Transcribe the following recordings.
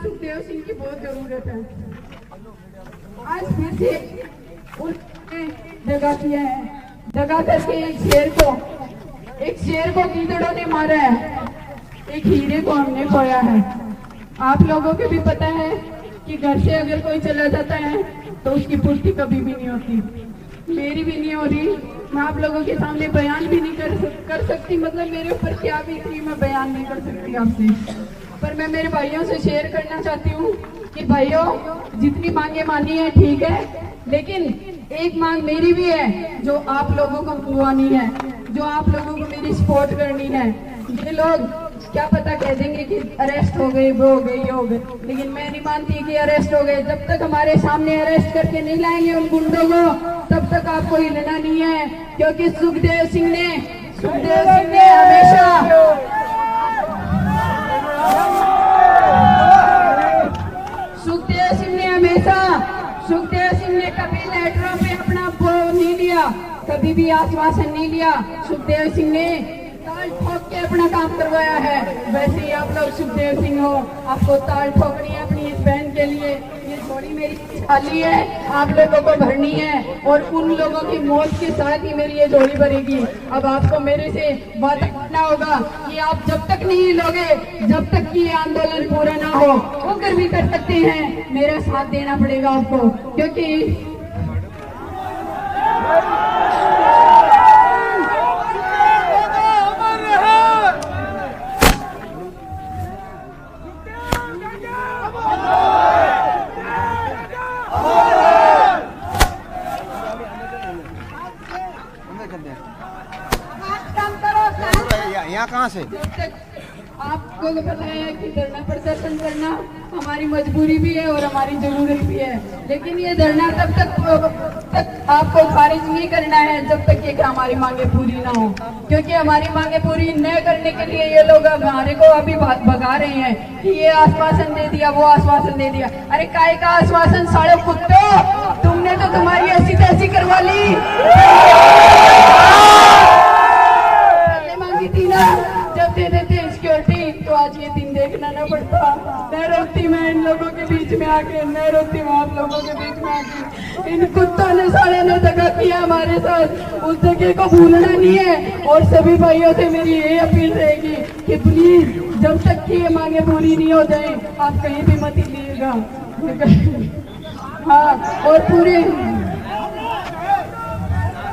सुखदेव सिंह की बहुत जरूरत है। आज फिर से उन्होंने जगह किया है, जगह करके एक शेर को गीदड़ों ने मारा है, एक हीरे को हमने खोया है। आप लोगों को भी पता है कि घर से अगर कोई चला जाता है तो उसकी पूर्ति कभी भी नहीं होती। मेरी भी नहीं हो रही, मैं आप लोगों के सामने बयान भी नहीं कर सकती, मतलब मेरे ऊपर क्या भी थी मैं बयान नहीं कर सकती आपसे। पर मैं मेरे भाइयों से शेयर करना चाहती हूँ कि भाइयों, जितनी मांगे मानी है ठीक है, लेकिन एक मांग मेरी भी है जो आप लोगों को मंगवानी है, जो आप लोगों को मेरी सपोर्ट करनी है। ये लोग क्या पता कह देंगे कि अरेस्ट हो गए, वो हो गए, ये हो गए, लेकिन मैं नहीं मानती कि अरेस्ट हो गए। जब तक हमारे सामने अरेस्ट करके नहीं लाएंगे उन गुंडों को, तब तक आपको हिलना नहीं है, क्योंकि सुखदेव सिंह ने कभी लेटरों में अपना वो नहीं लिया, कभी भी आश्वासन नहीं लिया। सुखदेव सिंह ने ताल ठोक के अपना काम करवाया है। वैसे ही आप लोग सुखदेव सिंह हो, आपको ताल ठोकनी है अपनी इस बहन के लिए। ये झोली मेरी खाली है, आप लोगों को भरनी है, और उन लोगों की मौत के साथ ही मेरी ये झोली भरेगी। अब आपको मेरे से वादा करना होगा कि आप जब तक नहीं लोगे, जब तक कि ये आंदोलन पूरा ना हो, वो कर भी कर सकते हैं, मेरा साथ देना पड़ेगा आपको, क्योंकि यहाँ कहाँ से आपको पता है कि धरना प्रदर्शन करना हमारी मजबूरी भी है और हमारी जरूरत भी है, लेकिन ये धरना तब तक आपको खारिज नहीं करना है जब तक कि हमारी मांगे पूरी ना हो, क्योंकि हमारी मांगे पूरी न करने के लिए ये लोग हमारे को अभी भगा रहे हैं कि ये आश्वासन दे दिया, वो आश्वासन दे दिया। अरे काय का आश्वासन, साले कुत्तों, तुमने तो तुम्हारी ऐसी तैसी करवा ली थी ना, जब दे देते सिक्योरिटी तो आज ये दिन देखना ना पड़ता। मैं रोती, मैं इन लोगों के बीच में आके, मैं रोती हूँ आप लोगों के बीच में आके। इन कुत्तों ने सारे ने धोखा किया हमारे साथ, उस जगह को भूलना नहीं है। और सभी भाइयों से मेरी ये अपील रहेगी कि प्लीज जब तक की ये मांगे पूरी नहीं हो जाए, आप कहीं भी मत हिलिएगा। हाँ,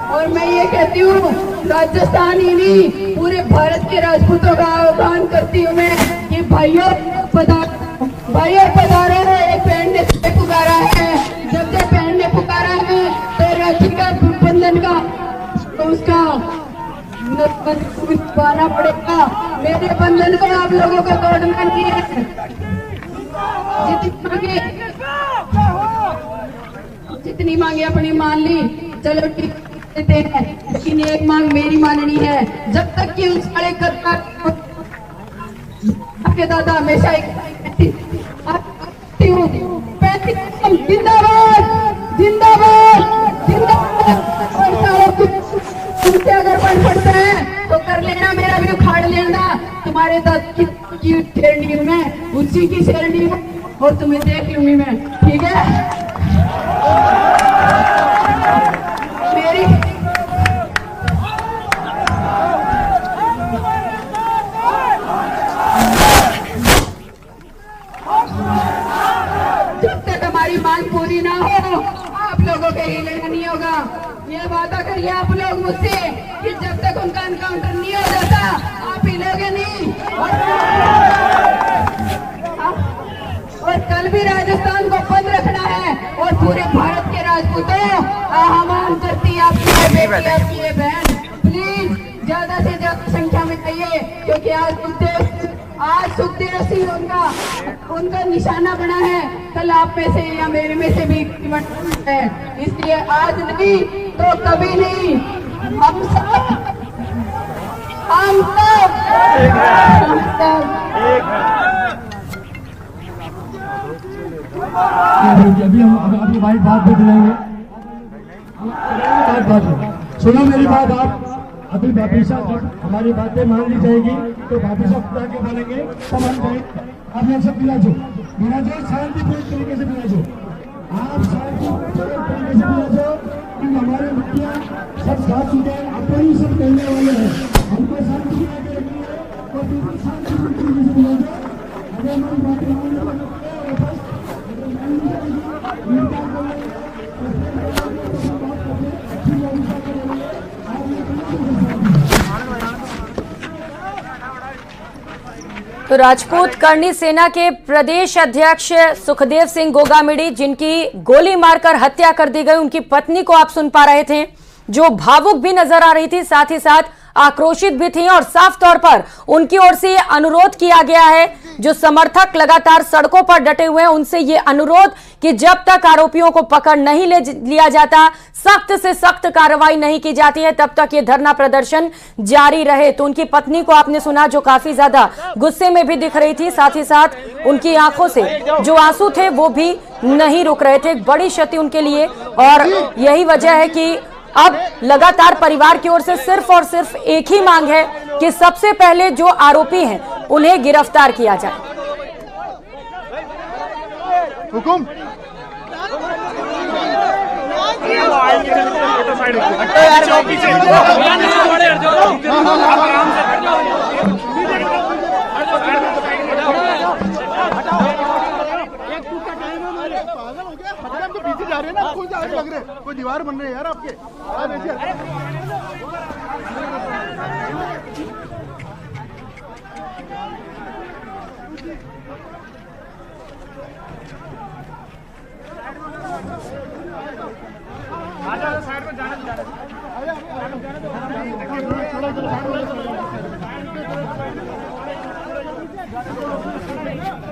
और मैं ये कहती हूँ, राजस्थान ही नहीं पूरे भारत के राजपूतों का आह्वान करती हूँ मैं कि भाइयों पधारो। एक बहन ने पुकारा है, जब से बहन ने पुकारा है तो राखी का बंधन का तो उसका पाना पड़ेगा। मेरे बंधन को आप लोगों को तोड़ना नहीं है। जितनी मांगे अपनी मान ली, चलो ठीक देते हैं, लेकिन एक मांग मेरी माननी है। जब तक कि उस साले आपके दादा हमेशा जिंदाबाद जिंदाबाद जिंदाबाद। तुमसे अगर बन पड़ता है तो कर लेना, मेरा भी उखाड़ लेना। तुम्हारे दादा की शेरनी में, उसी की शेरनी में, और तुम्हें देख लूंगी मैं, ठीक है। जब तक हमारी मांग पूरी ना हो, आप लोगों के हिलना नहीं होगा। ये वादा करिए आप लोग मुझसे कि जब तक उनका एनकाउंटर नहीं हो जाता, आप हिलोगे नहीं। और कल भी राजस्थान को बंद रखना है, और पूरे भारत के राजपूतों आह्वान करती आपकी ये बहन, प्लीज ज्यादा से ज्यादा संख्या में आइए, क्योंकि आज सुखदेव सिंह उनका निशाना बना है। कल आप में से या मेरे में से भी है, इसलिए आज नहीं तो कभी नहीं, हम सब अभी हम अपनी बात पे दिलाएंगे। सुनो मेरी बात, अभी बापी साहब जब हमारी बातें मान ली जाएगी तो बापी साहब खुद आके बोलेंगे तब हम कहें। आप लोग सब विराजो, विराजो, शांतिपूर्ण तरीके से विराजो, आप शांतिपूर्ण तरीके से विराजो, क्योंकि हमारे मुखिया सब साथ सुधे अपन ही सब कहने वाले हैं, हमको शांति बना के रखनी है और बिल्कुल शांतिपूर्ण तरीके से विराजो। अगर हमारी बातें मानने वाले तो राजपूत करनी सेना के प्रदेश अध्यक्ष सुखदेव सिंह गोगामिडी, जिनकी गोली मारकर हत्या कर दी गई, उनकी पत्नी को आप सुन पा रहे थे, जो भावुक भी नजर आ रही थी, साथ ही साथ आक्रोशित भी थी और साफ तौर पर उनकी ओर से अनुरोध किया गया है, जो समर्थक लगातार सड़कों पर डटे हुए हैं उनसे ये अनुरोध कि जब तक आरोपियों को पकड़ नहीं लिया जाता, सख्त से सख्त कार्रवाई नहीं की जाती है, तब तक ये धरना प्रदर्शन जारी रहे। तो उनकी पत्नी को आपने सुना, जो काफी ज्यादा गुस्से में भी दिख रही थी, साथ ही साथ उनकी आंखों से जो आंसू थे वो भी नहीं रुक रहे थे। एक बड़ी क्षति उनके लिए, और यही वजह है कि अब लगातार परिवार की ओर से सिर्फ और सिर्फ एक ही मांग है कि सबसे पहले जो आरोपी हैं उन्हें गिरफ्तार किया जाए। हुकुम पीछे जा रहे हैं ना, कोई लग रहे, कोई दीवार बन रहे हैं यार आपके।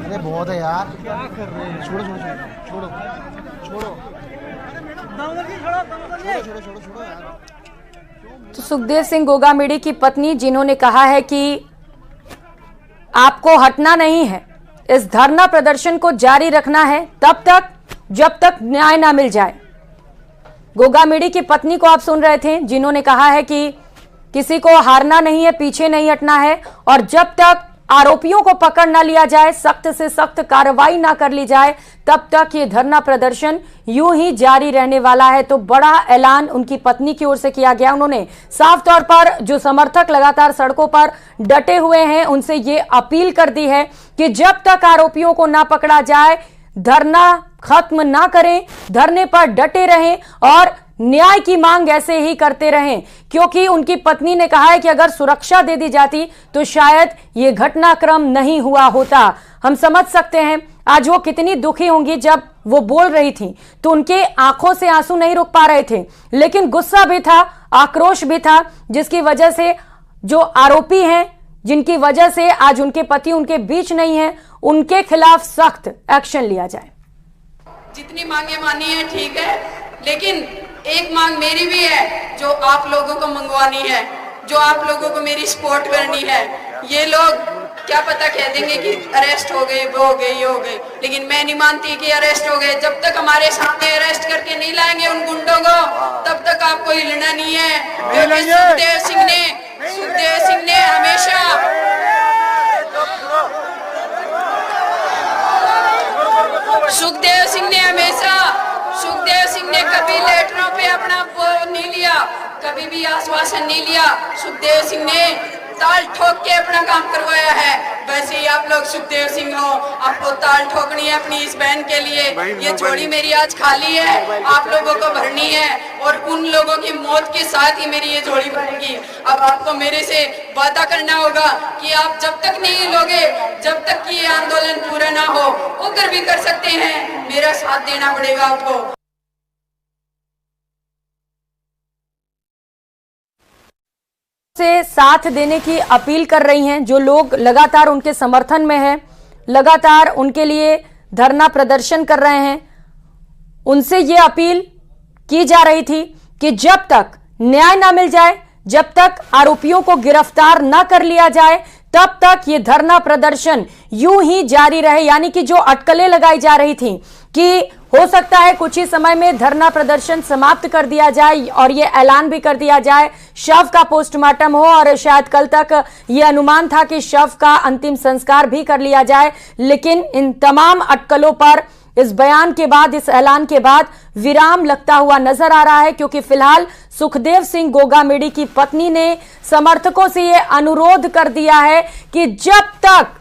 अरे बहुत है यार, क्या कर रहे हैं? छोड़ो छोड़ो छोड़ो छोड़ो छोड़ो यार। तो सुखदेव सिंह गोगामिडी की पत्नी, जिन्होंने कहा है कि आपको हटना नहीं है, इस धरना प्रदर्शन को जारी रखना है तब तक जब तक न्याय ना मिल जाए। गोगामिडी की पत्नी को आप सुन रहे थे, जिन्होंने कहा है कि किसी को हारना नहीं है, पीछे नहीं हटना है, और जब तक आरोपियों को पकड़ ना लिया जाए, सख्त से सख्त कार्रवाई ना कर ली जाए, तब तक ये धरना प्रदर्शन यूं ही जारी रहने वाला है। तो बड़ा ऐलान उनकी पत्नी की ओर से किया गया। उन्होंने साफ तौर पर जो समर्थक लगातार सड़कों पर डटे हुए हैं उनसे ये अपील कर दी है कि जब तक आरोपियों को ना पकड़ा जाए, धरना खत्म ना करें, धरने पर डटे रहें और न्याय की मांग ऐसे ही करते रहें, क्योंकि उनकी पत्नी ने कहा है कि अगर सुरक्षा दे दी जाती तो शायद ये घटनाक्रम नहीं हुआ होता। हम समझ सकते हैं आज वो कितनी दुखी होंगी। जब वो बोल रही थी तो उनके आंखों से आंसू नहीं रुक पा रहे थे, लेकिन गुस्सा भी था, आक्रोश भी था, जिसकी वजह से जो आरोपी हैं, जिनकी वजह से आज उनके पति उनके बीच नहीं है, उनके खिलाफ सख्त एक्शन लिया जाए। जितनी मांगे मानी है ठीक है, लेकिन एक मांग मेरी भी है जो आप लोगों को मंगवानी है, जो आप लोगों को मेरी सपोर्ट करनी है। ये लोग क्या पता कह देंगे कि अरेस्ट हो गए, वो हो गए, ये हो गए, लेकिन मैं नहीं मानती कि अरेस्ट हो गए। जब तक हमारे सामने अरेस्ट करके नहीं लाएंगे उन गुंडों को, तब तक आपको हिलना नहीं है। क्योंकि सुखदेव सिंह ने हमेशा सुखदेव सिंह ने कभी लेटरों पे अपना वो नहीं लिया, कभी भी आश्वासन नहीं लिया। सुखदेव सिंह ने ताल ठोक के अपना काम करवाया है। वैसे ही आप लोग सुखदेव सिंह हो, आपको ताल ठोकनी है अपनी इस बहन के लिए। ये झोली मेरी आज खाली है, आप लोगों को भरनी है, और उन लोगों की मौत के साथ ही मेरी ये झोली भरेगी। अब आपको मेरे से वादा करना होगा कि आप जब तक नहीं लोगे, जब तक कि ये आंदोलन पूरा ना हो, उधर भी कर सकते हैं, मेरा साथ देना पड़ेगा आपको। से साथ देने की अपील कर रही हैं, जो लोग लगातार उनके समर्थन में हैं, लगातार उनके लिए धरना प्रदर्शन कर रहे हैं। उनसे ये अपील की जा रही थी कि जब तक न्याय ना मिल जाए, जब तक आरोपियों को गिरफ्तार ना कर लिया जाए, तब तक ये धरना प्रदर्शन यूं ही जारी रहे। यानी कि जो अटकलें लगाई जा रही थी कि हो सकता है कुछ ही समय में धरना प्रदर्शन समाप्त कर दिया जाए और ये ऐलान भी कर दिया जाए शव का पोस्टमार्टम हो, और शायद कल तक ये अनुमान था कि शव का अंतिम संस्कार भी कर लिया जाए। लेकिन इन तमाम अटकलों पर इस बयान के बाद, इस ऐलान के बाद विराम लगता हुआ नजर आ रहा है, क्योंकि फिलहाल सुखदेव सिंह गोगामेडी की पत्नी ने समर्थकों से यह अनुरोध कर दिया है कि जब तक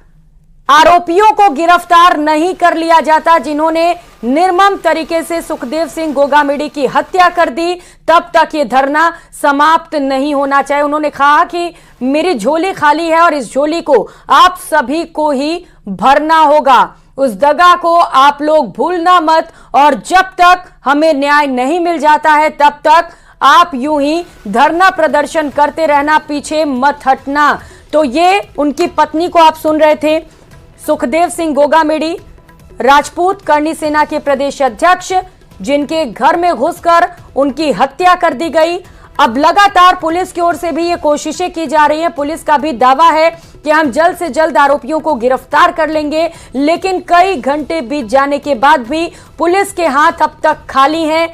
आरोपियों को गिरफ्तार नहीं कर लिया जाता जिन्होंने निर्मम तरीके से सुखदेव सिंह गोगामेडी की हत्या कर दी, तब तक ये धरना समाप्त नहीं होना चाहिए। उन्होंने कहा कि मेरी झोली खाली है और इस झोली को आप सभी को ही भरना होगा। उस दगा को आप लोग भूलना मत, और जब तक हमें न्याय नहीं मिल जाता है तब तक आप यूं ही धरना प्रदर्शन करते रहना, पीछे मत हटना। तो ये उनकी पत्नी को आप सुन रहे थे, सुखदेव सिंह गोगामेडी, राजपूत करनी सेना के प्रदेश अध्यक्ष, जिनके घर में घुसकर उनकी हत्या कर दी गई। अब लगातार पुलिस की ओर से भी ये कोशिशें की जा रही हैं। पुलिस का भी दावा है कि हम जल्द से जल्द आरोपियों को गिरफ्तार कर लेंगे, लेकिन कई घंटे बीत जाने के बाद भी पुलिस के हाथ अब तक खाली हैं।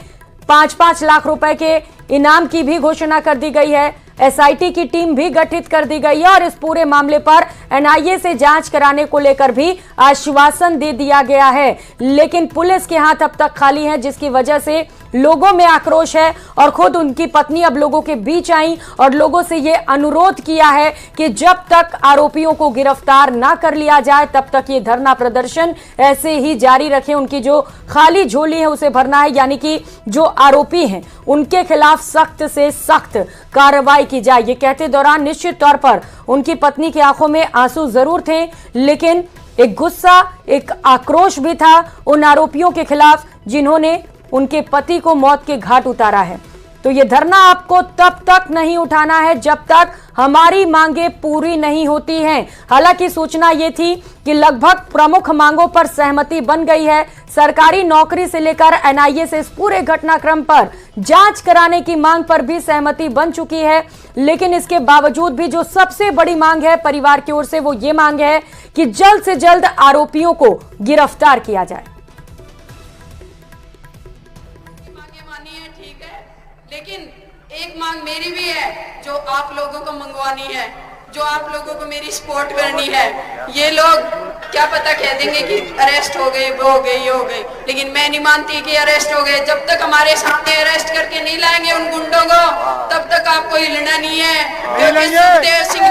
5-5 लाख रुपए के इनाम की भी घोषणा कर दी गई है। एसआईटी की टीम भी गठित कर दी गई है और इस पूरे मामले पर एनआईए से जांच कराने को लेकर भी आश्वासन दे दिया गया है, लेकिन पुलिस के हाथ अब तक खाली हैं, जिसकी वजह से लोगों में आक्रोश है। और खुद उनकी पत्नी अब लोगों के बीच आई और लोगों से यह अनुरोध किया है कि जब तक आरोपियों को गिरफ्तार ना कर लिया जाए तब तक ये धरना प्रदर्शन ऐसे ही जारी रखें। उनकी जो खाली झोली है उसे भरना है, यानी कि जो आरोपी हैं उनके खिलाफ सख्त से सख्त कार्रवाई की जाए। ये कहते दौरान निश्चित तौर पर उनकी पत्नी की आंखों में आंसू जरूर थे, लेकिन एक गुस्सा, एक आक्रोश भी था उन आरोपियों के खिलाफ जिन्होंने उनके पति को मौत के घाट उतारा है। तो ये धरना आपको तब तक नहीं उठाना है जब तक हमारी मांगे पूरी नहीं होती हैं। हालांकि सूचना ये थी कि लगभग प्रमुख मांगों पर सहमति बन गई है। सरकारी नौकरी से लेकर एनआईए से इस पूरे घटनाक्रम पर जांच कराने की मांग पर भी सहमति बन चुकी है, लेकिन इसके बावजूद भी जो सबसे बड़ी मांग है परिवार की ओर से, वो ये मांग है कि जल्द से जल्द आरोपियों को गिरफ्तार किया जाए। लेकिन एक मांग मेरी भी है जो आप लोगों को मंगवानी है, जो आप लोगों को मेरी सपोर्ट करनी है। ये लोग क्या पता कह देंगे कि अरेस्ट हो गए, वो हो गई, ये हो गई, लेकिन मैं नहीं मानती कि अरेस्ट हो गए। जब तक हमारे सामने अरेस्ट करके नहीं लाएंगे उन गुंडों को, तब तक आपको हिलना नहीं है। क्योंकि सुखदेव सिंह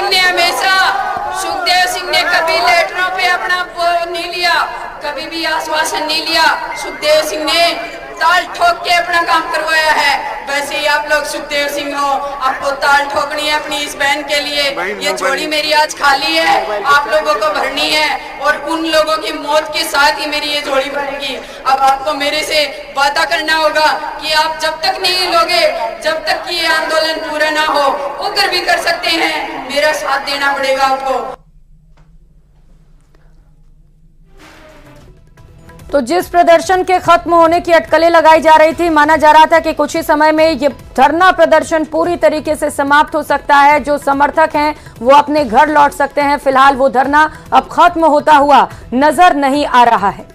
ने हमेशा सुखदेव सिंह ने कभी लेटरों पे अपना वो नहीं लिया, कभी भी आश्वासन नहीं लिया। सुखदेव सिंह ने ताल ठोक के अपना काम करवाया है। वैसे ही आप लोग सुखदेव सिंह हो, आपको ताल ठोकनी है अपनी इस बहन के लिए। ये झोली मेरी आज खाली है, आप लोगों को भरनी है, और उन लोगों की मौत के साथ ही मेरी ये झोली भरेगी। अब आपको मेरे से वादा करना होगा कि आप जब तक नहीं लोगे, जब तक कि ये आंदोलन पूरा ना हो, उधर भी कर सकते हैं, मेरा साथ देना पड़ेगा आपको। तो जिस प्रदर्शन के खत्म होने की अटकलें लगाई जा रही थी, माना जा रहा था कि कुछ ही समय में ये धरना प्रदर्शन पूरी तरीके से समाप्त हो सकता है, जो समर्थक हैं वो अपने घर लौट सकते हैं। फिलहाल वो धरना अब खत्म होता हुआ नजर नहीं आ रहा है।